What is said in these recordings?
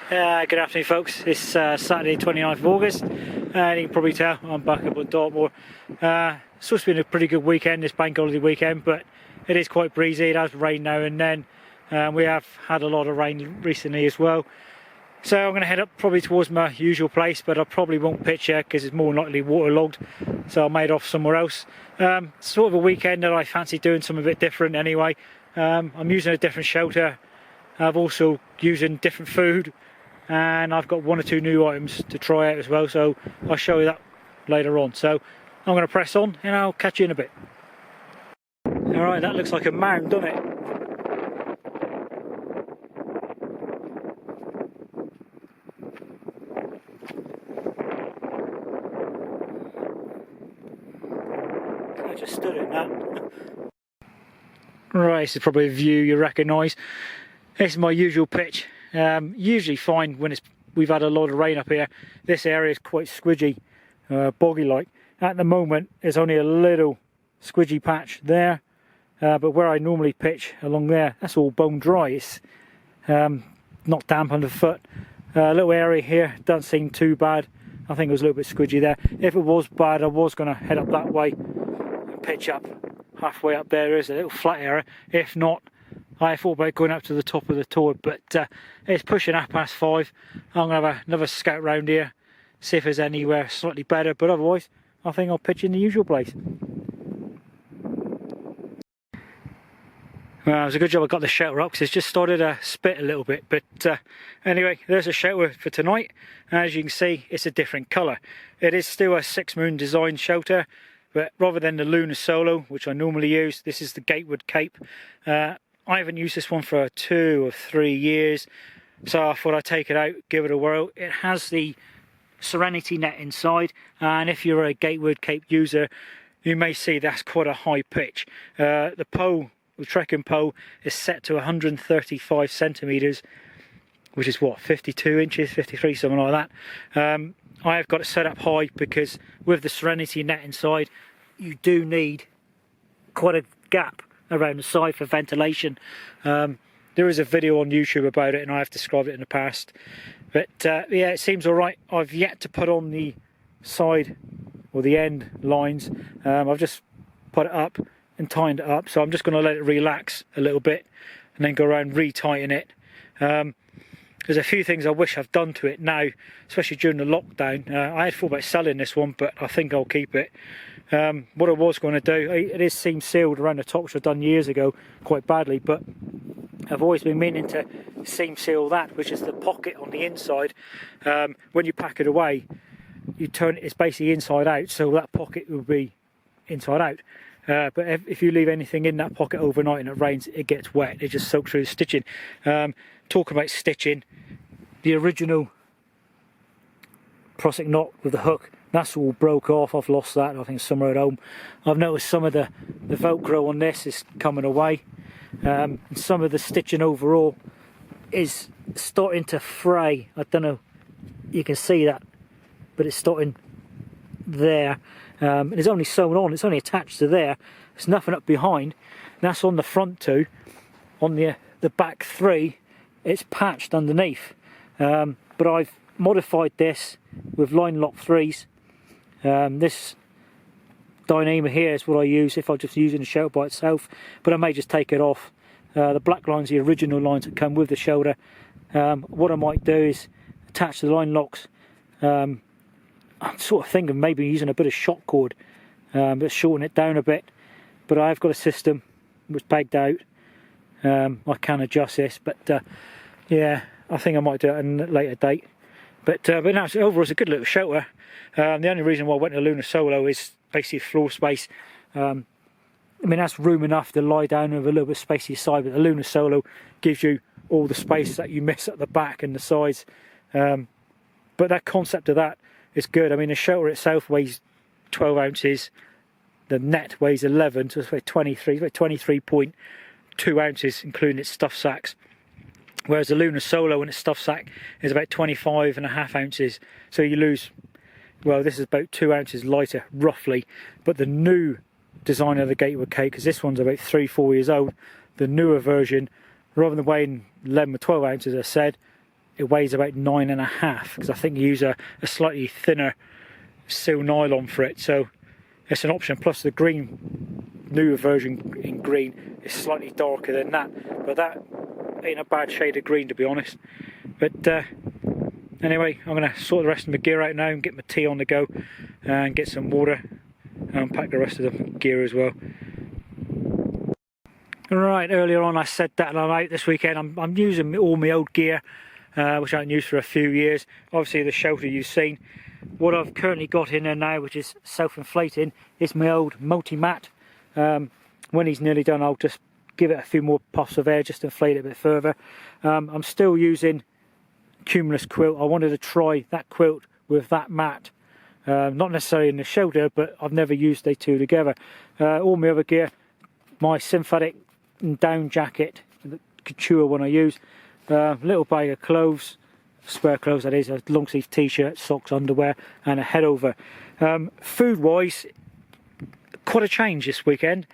Good afternoon folks, it's Saturday 29th of August and you can probably tell I'm back up at Dartmoor. It's supposed to be a pretty good weekend, this bank holiday weekend, but it is quite breezy. It has rained now and then. We have had a lot of rain recently as well. So I'm going to head up probably towards my usual place, but I probably won't pitch here because it's more likely waterlogged, so I'll head off somewhere else. Sort of a weekend that I fancy doing something a bit different anyway. I'm using a different shelter. I've also using different food, and I've got one or two new items to try out as well, so I'll show you that later on. So I'm going to press on and I'll catch you in a bit. Alright, that looks like a mound, doesn't it? I just stood in that. Right, this is probably a view you recognise. This is my usual pitch. Usually fine when we've had a lot of rain up here. This area is quite squidgy, boggy like. At the moment there's only a little squidgy patch there, but where I normally pitch along there, that's all bone dry. It's not damp underfoot. A little area here doesn't seem too bad. I think it was a little bit squidgy there. If it was bad, I was going to head up that way and pitch up halfway up there. There's a little flat area. If not, I thought about going up to the top of the Tord, but it's pushing 5:30. I'm going to have another scout round here, see if there's anywhere slightly better, but otherwise I think I'll pitch in the usual place. Well, it was a good job I got the shelter up because it's just started to spit a little bit, but anyway, there's a shelter for tonight. As you can see, it's a different colour. It is still a 6 Moon design shelter, but rather than the Lunar Solo, which I normally use, this is the Gatewood Cape. I haven't used this one for 2 or 3 years, so I thought I'd take it out, give it a whirl. It has the Serenity net inside, and if you're a Gatewood Cape user, you may see that's quite a high pitch. The pole, the trekking pole, is set to 135 centimetres, which is what, 52 inches, 53, something like that. I have got it set up high because with the Serenity net inside, you do need quite a gap around the side for ventilation. There is a video on YouTube about it and I have described it in the past, but yeah, it seems alright. I've yet to put on the side or the end lines. I've just put it up and tightened it up, so I'm just going to let it relax a little bit and then go around re-tighten it. There's a few things I wish I've done to it now, especially during the lockdown. I had thought about selling this one, but I think I'll keep it. What I was going to do, it is seam sealed around the top, which I've done years ago quite badly, but I've always been meaning to seam seal that, which is the pocket on the inside. When you pack it away, you turn it, it's basically inside out, so that pocket will be inside out. But if you leave anything in that pocket overnight and it rains, it gets wet, it just soaks through the stitching. Talking about stitching, the original Prossic knot with the hook, that's all broke off. I've lost that, I think, somewhere at home. I've noticed some of the Velcro on this is coming away, and some of the stitching overall is starting to fray. I don't know, you can see that, but it's starting there. And it's only sewn on, it's only attached to there, there's nothing up behind. That's on the front two. On the back three, it's patched underneath, but I've modified this with line lock 3s. This Dynamo here is what I use if I'm just using the shelter by itself, but I may just take it off. The black lines, the original lines that come with the shoulder. What I might do is attach the line locks. I'm sort of thinking maybe using a bit of shock cord, but shorten it down a bit. But I've got a system which bagged out. I can adjust this, but yeah, I think I might do it at a later date. But no, overall it's a good little shelter. The only reason why I went to Lunar Solo is basically floor space. I mean, that's room enough to lie down with a little bit of space to your side, but the Lunar Solo gives you all the space that you miss at the back and the sides. But that concept of that is good. I mean, the shelter itself weighs 12 ounces, the net weighs 11, so it's about 23.2 ounces, including its stuff sacks. Whereas the Lunar Solo and its stuff sack is about 25.5 ounces. So you lose, well, this is about 2 ounces lighter, roughly. But the new design of the Gatewood Cape, because this one's about 3-4 years old, the newer version, rather than weighing 11 or 12 ounces, as I said, it weighs about 9.5, because I think you use a slightly thinner seal nylon for it, so it's an option. Plus the green, newer version in green is slightly darker than that, but that ain't a bad shade of green, to be honest. But anyway, I'm going to sort the rest of my gear out now and get my tea on the go and get some water and unpack the rest of the gear as well. Right, earlier on I said that I'm out this weekend. I'm using all my old gear, which I haven't used for a few years. Obviously the shelter you've seen. What I've currently got in there now, which is self-inflating, is my old multi-mat. When he's nearly done, I'll just give it a few more puffs of air just to inflate it a bit further. I'm still using Cumulus quilt. I wanted to try that quilt with that mat. Not necessarily in the shelter, but I've never used the two together. All my other gear, my synthetic down jacket, the couture one I use, little bag of clothes, spare clothes that is, a long sleeve t-shirt, socks, underwear and a head over. Food wise, quite a change this weekend.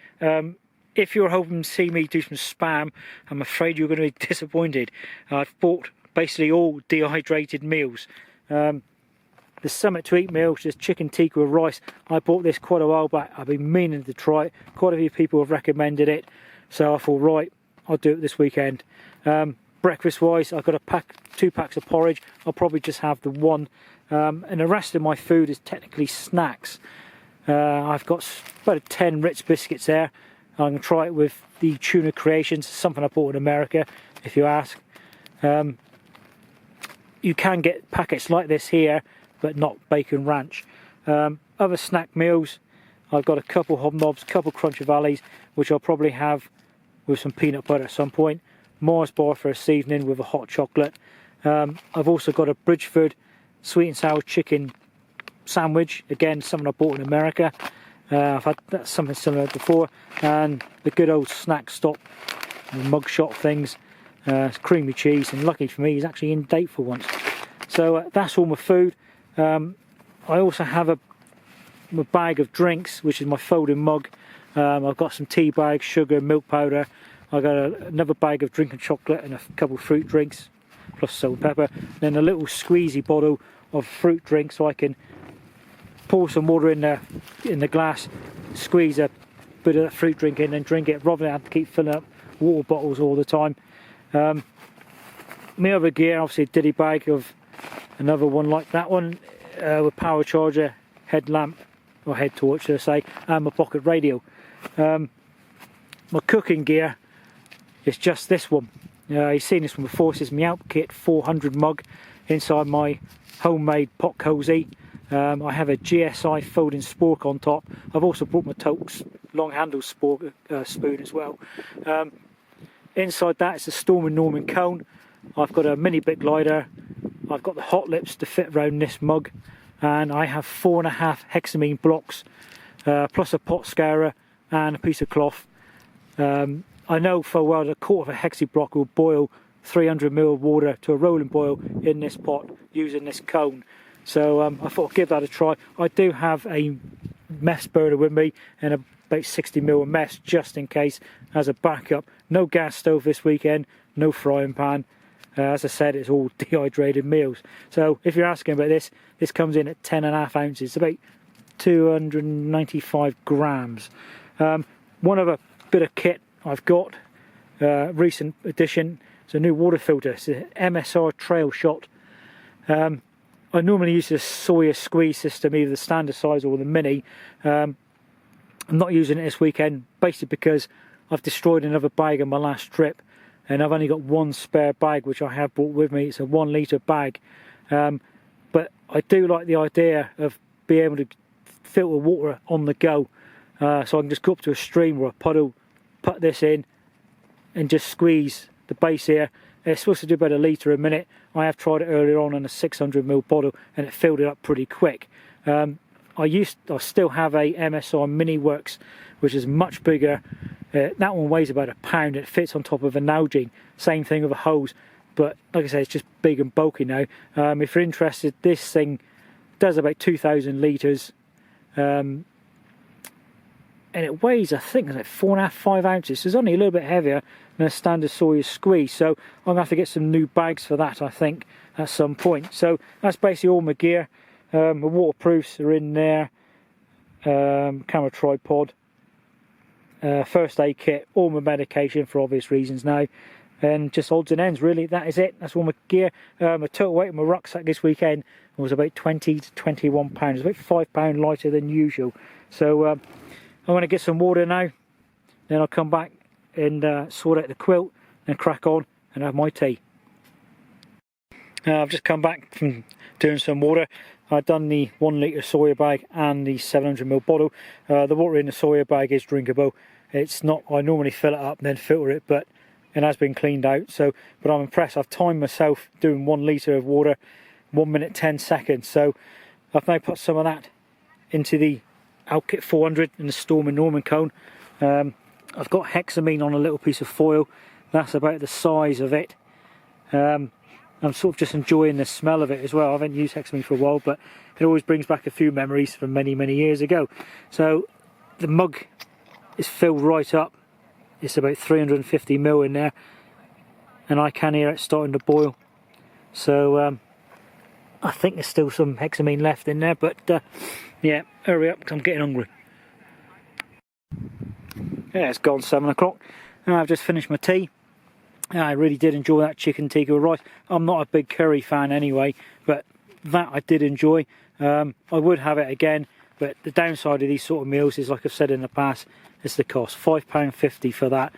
If you're hoping to see me do some spam, I'm afraid you're going to be disappointed. I've bought basically all dehydrated meals. The Summit to Eat meal, which is chicken tikka with rice. I bought this quite a while back. I've been meaning to try it. Quite a few people have recommended it, so I thought, right, I'll do it this weekend. Breakfast wise, I've got 2 packs of porridge. I'll probably just have the one, and the rest of my food is technically snacks. I've got about 10 Ritz biscuits there. I'm going to try it with the Tuna Creations, something I bought in America, if you ask. You can get packets like this here, but not bacon ranch. Other snack meals, I've got a couple hobnobs, couple Cruncher Valleys, which I'll probably have with some peanut butter at some point. Mars bar for this evening with a hot chocolate. I've also got a Bridgeford sweet and sour chicken sandwich, again something I bought in America. I've had something similar before, and the good old snack stop mug shot things, creamy cheese, and lucky for me he's actually in date for once. So that's all my food. I also have a bag of drinks, which is my folding mug. I've got some tea bags, sugar, milk powder. I've got another bag of drinking chocolate and a couple of fruit drinks, plus salt and pepper. Then a little squeezy bottle of fruit drink, so I can pour some water in the glass, squeeze a bit of that fruit drink in and drink it, rather than have to keep filling up water bottles all the time. My other gear, obviously a diddy bag of another one like that one, with power charger, headlamp, or head torch should I say, and my pocket radio. My cooking gear is just this one. You've seen this one before. This is my Alpkit 400 mug inside my homemade pot cosy. I have a GSI folding spork on top. I've also brought my Tokes long handle spork spoon as well. Inside that is a Storm & Norman cone. I've got a mini bit glider. I've got the hot lips to fit around this mug, and I have 4.5 hexamine blocks, plus a pot scourer and a piece of cloth. I know for a while a quarter of a hexi block will boil 300 ml of water to a rolling boil in this pot using this cone. So I thought I'd give that a try. I do have a mess burner with me and about 60 ml of mess just in case as a backup. No gas stove this weekend, no frying pan. As I said, it's all dehydrated meals. So if you're asking about this, this comes in at 10.5 ounces, about 295 grams. One other bit of kit I've got, recent addition, it's a new water filter. It's an MSR Trail shot. I normally use the Sawyer squeeze system, either the standard size or the mini. I'm not using it this weekend, basically because I've destroyed another bag on my last trip, and I've only got one spare bag which I have brought with me. It's a 1 litre bag, but I do like the idea of being able to filter water on the go, so I can just go up to a stream or a puddle, put this in and just squeeze the base here. It's supposed to do about 1 litre a minute. I have tried it earlier on in a 600 ml bottle and it filled it up pretty quick. I still have a MSR Mini Works, which is much bigger. That one weighs about a pound. It fits on top of a Nalgene. Same thing with a hose, but like I say, it's just big and bulky now. If you're interested, this thing does about 2,000 litres. and it weighs, I think, like 4.5, 5 ounces. So it's only a little bit heavier than a standard Sawyer squeeze. So I'm going to have to get some new bags for that, I think, at some point. So that's basically all my gear. My waterproofs are in there, camera tripod, first aid kit, all my medication for obvious reasons now, and just odds and ends really. That is it. That's all my gear. My total weight of my rucksack this weekend was about 20 to 21 pounds, about £5 lighter than usual. So I'm going to get some water now, then I'll come back and sort out the quilt and crack on and have my tea. I've just come back from doing some water. I've done the 1 litre Sawyer bag and the 700ml bottle. The water in the Sawyer bag is drinkable. It's not, I normally fill it up and then filter it, but it has been cleaned out. So, but I'm impressed. I've timed myself doing 1 litre of water, 1 minute 10 seconds. So I've now put some of that into the Alpkit 400 in the Storm and Norman cone. I've got Hexamine on a little piece of foil. That's about the size of it. I'm sort of just enjoying the smell of it as well. I haven't used Hexamine for a while, but it always brings back a few memories from many, many years ago. So the mug is filled right up. It's about 350ml in there, and I can hear it starting to boil. So I think there's still some Hexamine left in there, but yeah, hurry up because I'm getting hungry. Yeah, it's gone 7 o'clock. I've just finished my tea. I really did enjoy that chicken tikka with rice. I'm not a big curry fan anyway, but that I did enjoy. I would have it again, but the downside of these sort of meals is, like I've said in the past, it's the cost. £5.50 for that.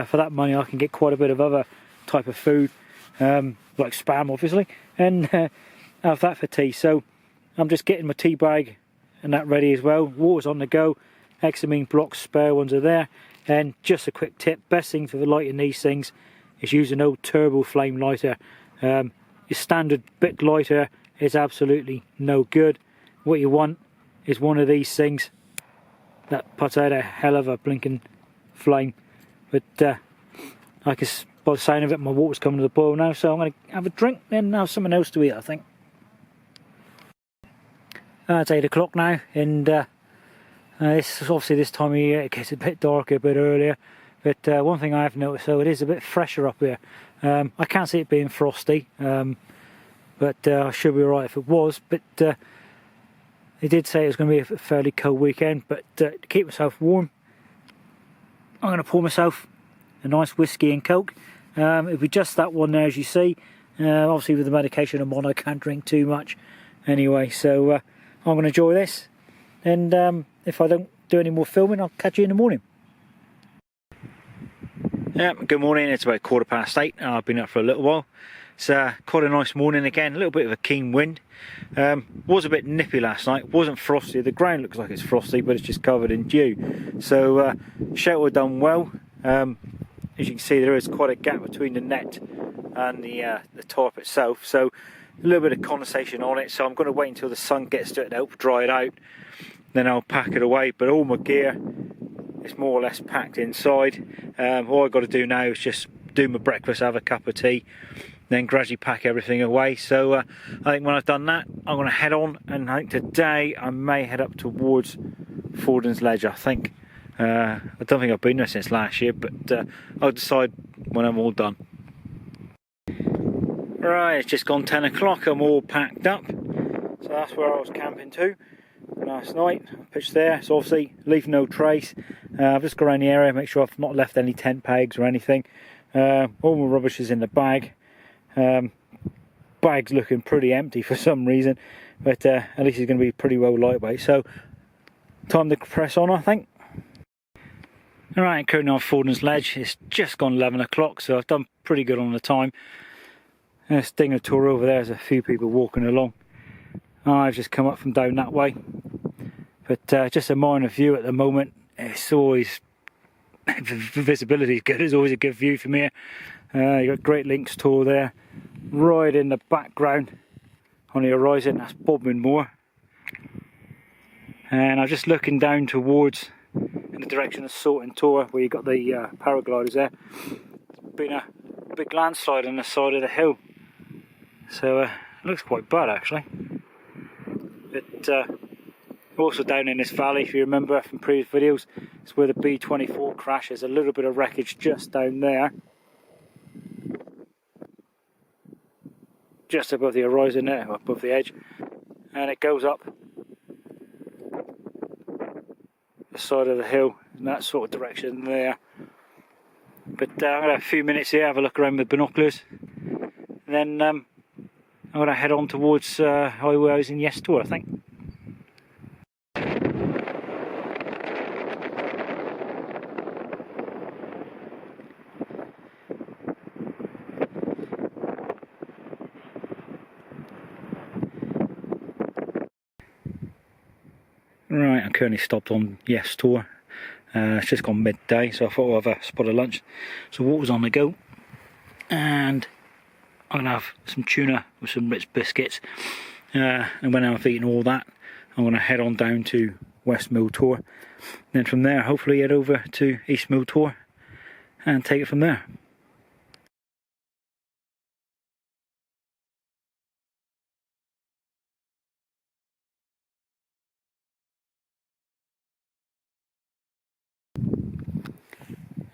For that money I can get quite a bit of other type of food, like spam obviously, and have that for tea. So I'm just getting my tea bag and that ready as well. Water's on the go. Hexamine blocks, spare ones are there. And just a quick tip, best thing for lighting these things is use an old turbo flame lighter. Your standard Bic lighter is absolutely no good. What you want is one of these things that puts out a hell of a blinking flame. But I can, by the sound of it, my water's coming to the boil now, so I'm going to have a drink then have something else to eat, I think. It's 8 o'clock now, and it's obviously this time of year it gets a bit darker a bit earlier. But one thing I have noticed, though, it is a bit fresher up here. I can't see it being frosty, but I should be alright if it was. But they did say it was going to be a fairly cold weekend. But to keep myself warm, I'm going to pour myself a nice whiskey and coke. It'll be just that one there, as you see. Obviously, with the medication I'm on, I can't drink too much anyway. So I'm going to enjoy this. And if I don't do any more filming, I'll catch you in the morning. Yeah, good morning. It's about 8:15. I've been up for a little while. It's quite a nice morning again. A little bit of a keen wind. Was a bit nippy last night. Wasn't frosty. The ground looks like it's frosty, but it's just covered in dew. So shelter done well. As you can see, there is quite a gap between the net and the tarp itself. So a little bit of condensation on it. So I'm going to wait until the sun gets to it to help dry it out. Then I'll pack it away. But all my gear is more or less packed inside. All I've got to do now is just do my breakfast, have a cup of tea, then gradually pack everything away. So I think when I've done that, I'm going to head on, and I think today I may head up towards Forden's Ledge, I think. I don't think I've been there since last year, but I'll decide when I'm all done. Right, it's just gone 10 o'clock, I'm all packed up. So that's where I was camping to last night. Pitched there, so obviously leave no trace. I've just gone around the area, make sure I've not left any tent pegs or anything. All my rubbish is in the bag. Bag's looking pretty empty for some reason, but at least it's going to be pretty well lightweight. So time to press on, I think. Alright, currently on Forden's Ledge. It's just gone 11 o'clock, so I've done pretty good on the time. There's Stinger Tour over there, there's a few people walking along. I've just come up from down that way, but just a minor view at the moment. It's always, the visibility is good, it's always a good view from here. You've got Great Links Tour there, right in the background on the horizon, that's Bodmin Moor. And I'm just looking down towards, in the direction of Sawyer Tour, where you've got the paragliders there. There's been a big landslide on the side of the hill, so it looks quite bad actually. But Also down in this valley, if you remember from previous videos, it's where the B24 crashed. There's a little bit of wreckage just down there, just above the horizon there, above the edge, and it goes up the side of the hill in that sort of direction there. But I'm going to have a few minutes here, have a look around with binoculars, and then I'm going to head on towards highway I was in yesterday, I think. Right, I'm currently stopped on Yes Tour. It's just gone midday, so I thought I'll have a spot of lunch. So water's on the go, and I'm going to have some tuna with some Ritz biscuits. And when I've eaten all that, I'm going to head on down to West Mill Tor. Then from there, hopefully head over to East Mill Tor and take it from there.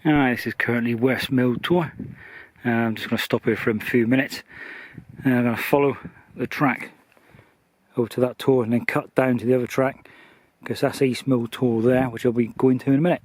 Alright, this is currently West Mill Tor. I'm just going to stop here for a few minutes. I'm going to follow the track over to that tor and then cut down to the other track, because that's East Mill Tor there, which I'll be going to in a minute.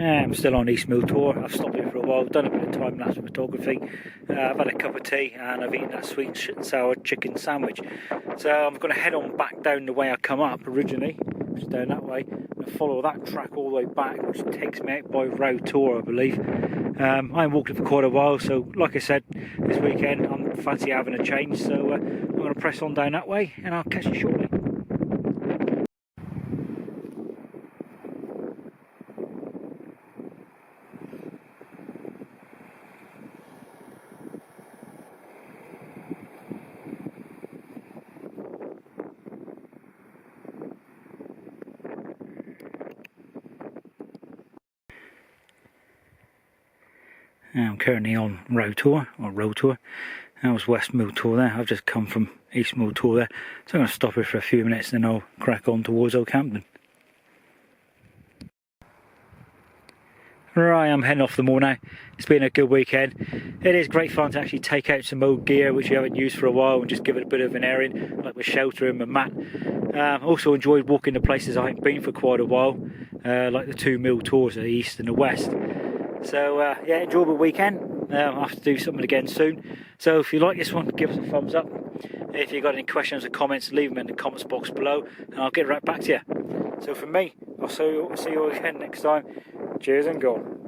I'm still on East Mill Tor. I've stopped here for a while, done a bit of time-lapse photography. I've had a cup of tea and I've eaten that sweet and sour chicken sandwich. So I'm going to head on back down the way I come up originally, which is down that way, and follow that track all the way back, which takes me out by Row Tor, I believe. I haven't walked it for quite a while, so like I said, this weekend I'm fancy having a change, so I'm going to press on down that way and I'll catch you shortly. I'm currently on Row Tor. That was West Mill Tor there. I've just come from East Mill Tor there. So I'm going to stop here for a few minutes and then I'll crack on towards Oldcampden. Right, I'm heading off the moor now. It's been a good weekend. It is great fun to actually take out some old gear which you haven't used for a while and just give it a bit of an airing, like with shelter and my mat. Also enjoyed walking the places I haven't been for quite a while, like the 2 Mill Tors, the east and the west. So yeah, enjoyable weekend. I'll have to do something again soon. So if you like this one, give us a thumbs up. If you've got any questions or comments, leave them in the comments box below and I'll get right back to you. So from me, I'll see you all again next time. Cheers and go.